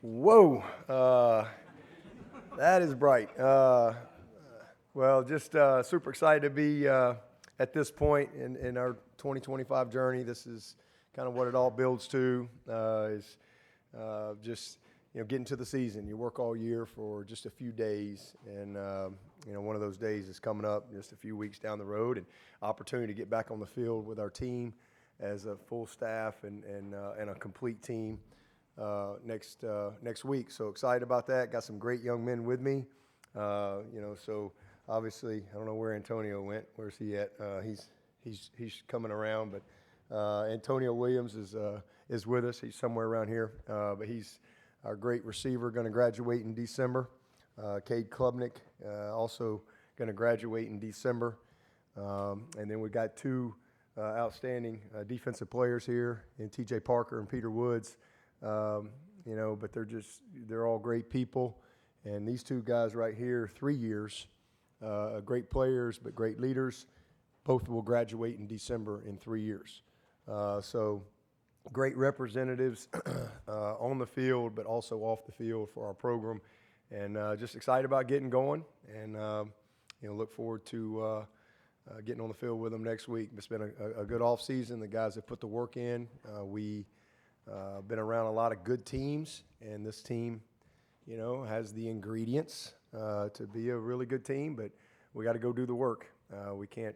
Whoa, that is bright. Well, just super excited to be at this point in our 2025 journey. This is kind of what it all builds to, is just getting to the season. You work all year for just a few days, and one of those days is coming up just a few weeks down the road, and opportunity to get back on the field with our team as a full staff and a complete team next week. So excited about that. Got some great young men with me. So obviously I don't know where Antonio went. Where's he at? He's coming around, but Antonio Williams is with us. He's somewhere around here, but he's our great receiver, going to graduate in December. Cade Klubnik also going to graduate in December, and then we got two outstanding defensive players here in T.J. Parker and Peter Woods. But they're all great people. And these two guys right here, 3 years, great players, but great leaders. Both will graduate in December in 3 years. So great representatives on the field, but also off the field for our program. And just excited about getting going, and look forward to getting on the field with them next week. It's been a good off season. The guys have put the work in. We been around a lot of good teams, and this team, has the ingredients to be a really good team, but we got to go do the work. We can't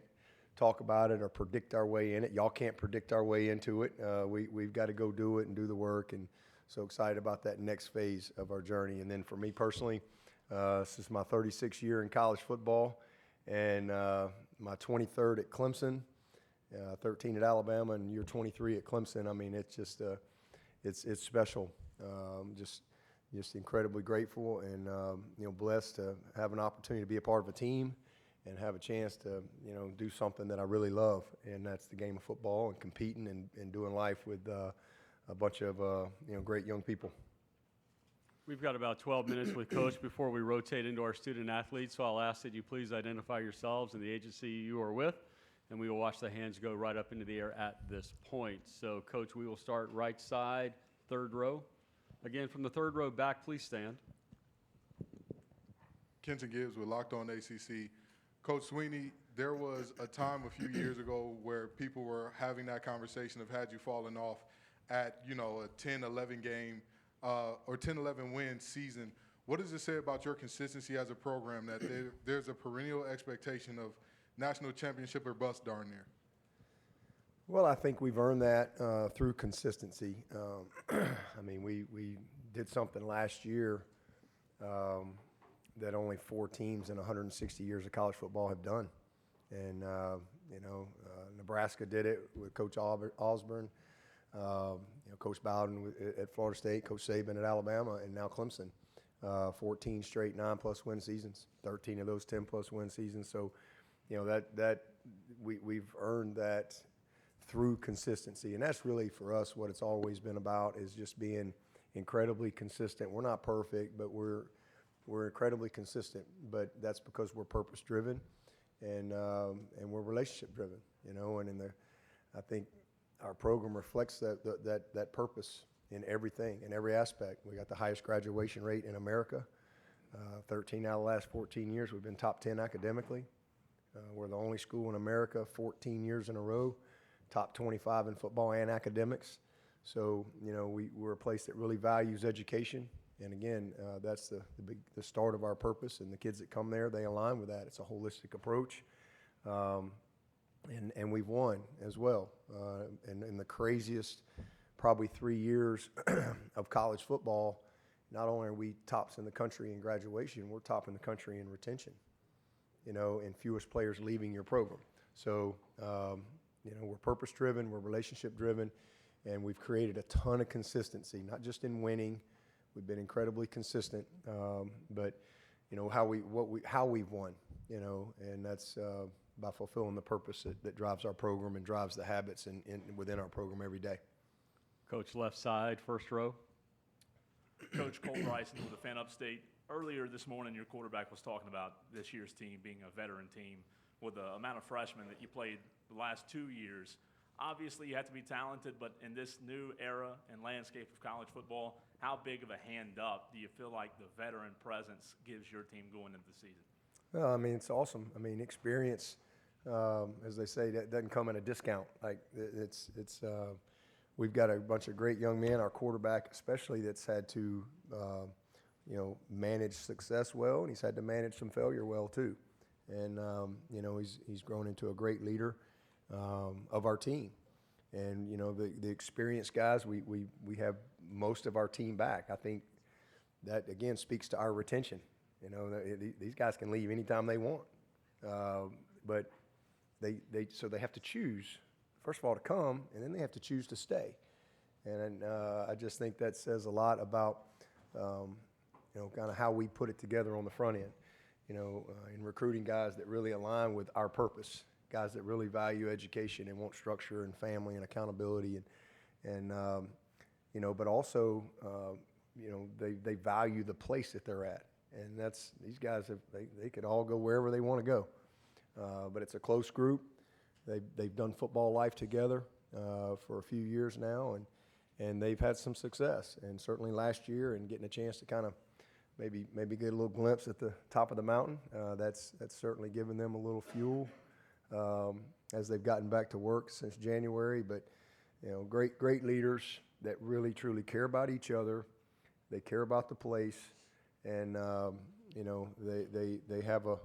talk about it or predict our way in it. Y'all can't predict our way into it. We've got to go do it and do the work, and so excited about that next phase of our journey. And then for me personally, this is my 36th year in college football, and my 23rd at Clemson, 13 at Alabama, and year 23 at Clemson. I mean, it's just it's special. Just incredibly grateful and blessed to have an opportunity to be a part of a team and have a chance to do something that I really love, and that's the game of football and competing and doing life with a bunch of great young people. We've got about 12 minutes with Coach before we rotate into our student athletes, so I'll ask that you please identify yourselves and the agency you are with, and we will watch the hands go right up into the air at this point. So, Coach, we will start right side, third row. Again, from the third row back, please stand. Kenton Gibbs with Locked On ACC. Coach Swinney, there was a time a few years ago where people were having that conversation of had you fallen off at, a 10-11 game or 10-11 win season. What does it say about your consistency as a program that there's a perennial expectation of national championship or bust darn near? Well, I think we've earned that through consistency. I mean, we did something last year that only 4 teams in 160 years of college football have done. And, Nebraska did it with Coach Osborne, Coach Bowden at Florida State, Coach Saban at Alabama, and now Clemson. 14 straight 9+ win seasons, 13 of those 10+ win seasons. So, we've earned that through consistency, and that's really for us what it's always been about, is just being incredibly consistent. We're not perfect, but we're incredibly consistent. But that's because we're purpose driven, and we're relationship driven. And I think our program reflects that purpose in everything, in every aspect. We got the highest graduation rate in America. 13 out of the last 14 years we've been top 10 academically. We're the only school in America 14 years in a row top 25 in football and academics. So, we're a place that really values education. And again, that's the start of our purpose. And the kids that come there, they align with that. It's a holistic approach. And we've won as well. In the craziest, probably 3 years of college football, not only are we tops in the country in graduation, we're top in the country in retention, and fewest players leaving your program. So, we're purpose-driven, we're relationship-driven, and we've created a ton of consistency, not just in winning. We've been incredibly consistent, but how we've won, and that's by fulfilling the purpose that drives our program and drives the habits within our program every day. Coach, left side, first row. Coach Cole Bryson with the Fan Upstate. Earlier this morning, your quarterback was talking about this year's team being a veteran team with the amount of freshmen that you played the last 2 years. Obviously, you have to be talented, but in this new era and landscape of college football, how big of a hand up do you feel like the veteran presence gives your team going into the season? Well, I mean, it's awesome. I mean, experience, as they say, that doesn't come at a discount. Like we've got a bunch of great young men. Our quarterback, especially, that's had to, manage success well, and he's had to manage some failure well too. And he's grown into a great leader of our team. And the experienced guys, we have most of our team back. I think that again speaks to our retention. These guys can leave anytime they want, but they have to choose, first of all, to come, and then they have to choose to stay. And I just think that says a lot about kind of how we put it together on the front end. In recruiting guys that really align with our purpose, guys that really value education and want structure and family and accountability, but also they value the place that they're at. And these guys they could all go wherever they want to go, but it's a close group. They've done football life together for a few years now, and they've had some success. And certainly last year, and getting a chance to kind of maybe get a little glimpse at the top of the mountain, that's certainly given them a little fuel as they've gotten back to work since January. But great leaders that really truly care about each other. They care about the place. And they have a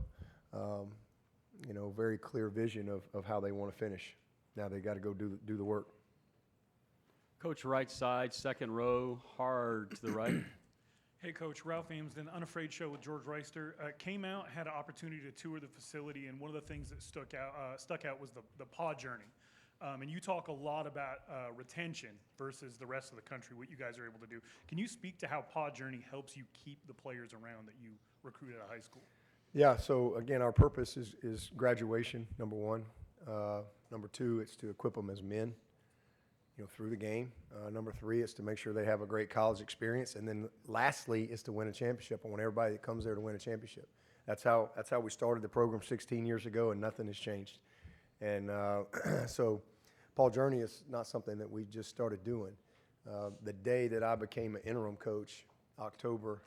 very clear vision of how they want to finish. Now they got to go do the work. Coach, right side, second row, hard to the right. Hey, Coach. Ralph Amsden, Unafraid Show with George Reister. Came out, had an opportunity to tour the facility, and one of the things that stuck out was the pod journey. And you talk a lot about retention versus the rest of the country, what you guys are able to do. Can you speak to how pod journey helps you keep the players around that you recruit out of high school? Yeah, so again, our purpose is graduation, number one. Number two, it's to equip them as men, through the game. Number three, it's to make sure they have a great college experience. And then lastly, is to win a championship. I want everybody that comes there to win a championship. That's how we started the program 16 years ago, and nothing has changed. And so Paul Journey is not something that we just started doing. The day that I became an interim coach, October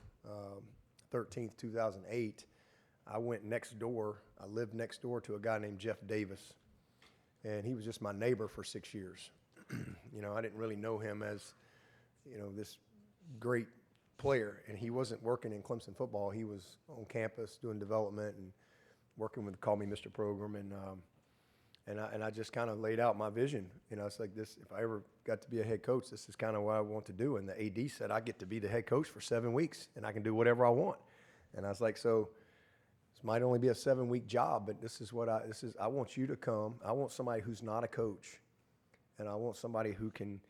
13th, 2008, I went next door. I lived next door to a guy named Jeff Davis, and he was just my neighbor for 6 years. I didn't really know him as, this great player, and he wasn't working in Clemson football. He was on campus doing development and working with the Call Me Mr. program, and I just kind of laid out my vision. It's like this: if I ever got to be a head coach, this is kind of what I want to do. And the AD said I get to be the head coach for 7 weeks, and I can do whatever I want. And I was like, so this might only be a 7-week job, but I want you to come. I want somebody who's not a coach. And I want somebody who can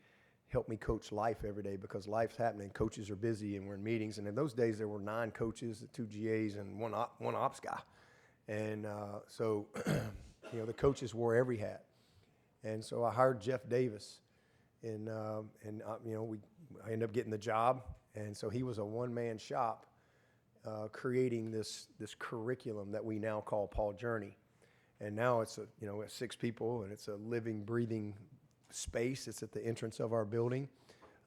help me coach life every day, because life's happening. Coaches are busy, and we're in meetings. And in those days, there were 9 coaches, 2 GAs, and one ops guy. And so, the coaches wore every hat. And so I hired Jeff Davis, and I ended up getting the job. And so he was a one-man shop creating this curriculum that we now call Paul Journey. And now it's 6 people, and it's a living, breathing space. It's at the entrance of our building,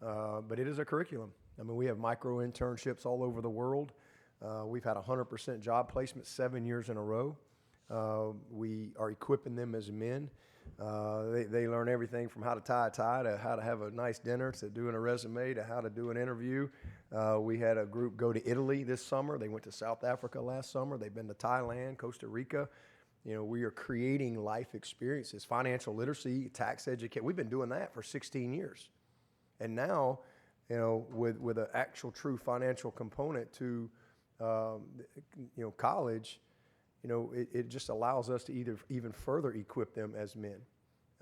but it is a curriculum. I mean, we have micro internships all over the world. We've had 100% job placement 7 years in a row. We are equipping them as men. They learn everything from how to tie a tie to how to have a nice dinner to doing a resume to how to do an interview. We had a group go to Italy this summer. They went to South Africa last summer. They've been to Thailand, Costa Rica. We are creating life experiences, financial literacy, tax education. We've been doing that for 16 years. And now, with an actual true financial component to, college, it just allows us to even further equip them as men.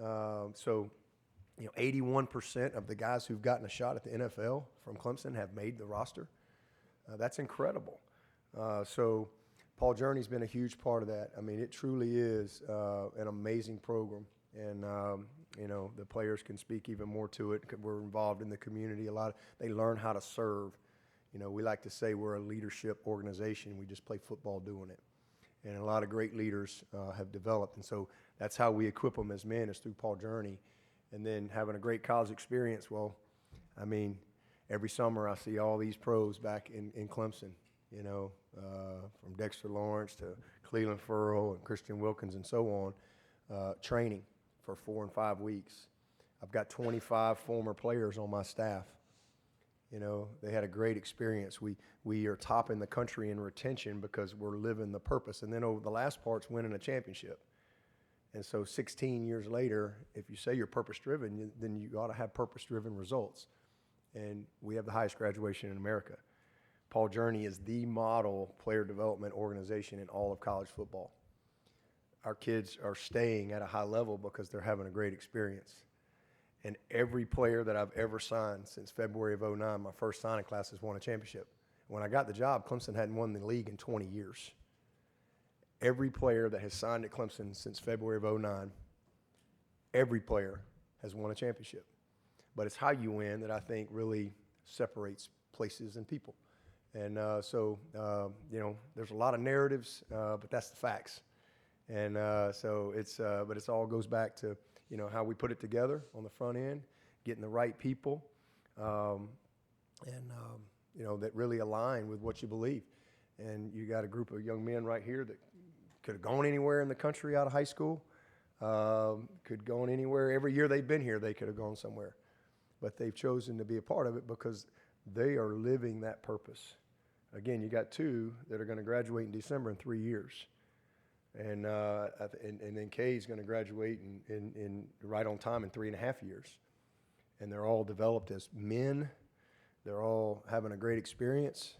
81% of the guys who've gotten a shot at the NFL from Clemson have made the roster. That's incredible. Paul Journey's been a huge part of that. I mean, it truly is an amazing program, and the players can speak even more to it. We're involved in the community a lot. They learn how to serve. We like to say we're a leadership organization. We just play football doing it, and a lot of great leaders have developed. And so that's how we equip them as men, is through Paul Journey, and then having a great college experience. Well, I mean, every summer I see all these pros back in Clemson, you know, from Dexter Lawrence to Cleveland Furrow and Christian Wilkins and so on, training for 4 and 5 weeks. I've got 25 former players on my staff. You know, they had a great experience. We are top in the country in retention because we're living the purpose. And then over the last part's winning a championship. And so 16 years later, if you say you're purpose-driven, then you ought to have purpose-driven results. And we have the highest graduation in America. Paul Journey is the model player development organization in all of college football. Our kids are staying at a high level because they're having a great experience. And every player that I've ever signed since February of '09, my first signing class, has won a championship. When I got the job, Clemson hadn't won the league in 20 years. Every player that has signed at Clemson since February of '09, every player has won a championship. But it's how you win that I think really separates places and people. And you know, there's a lot of narratives, but that's the facts. And but it all goes back to, you know, how we put it together on the front end, getting the right people, you know, that really align with what you believe. And you got a group of young men right here that could have gone anywhere in the country out of high school, could go anywhere. Every year they've been here, they could have gone somewhere. But they've chosen to be a part of it because they are living that purpose. Again, you got 2 that are going to graduate in December in 3 years. And then Kay's going to graduate in right on time in 3.5 years. And they're all developed as men. They're all having a great experience,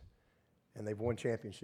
and they've won championships.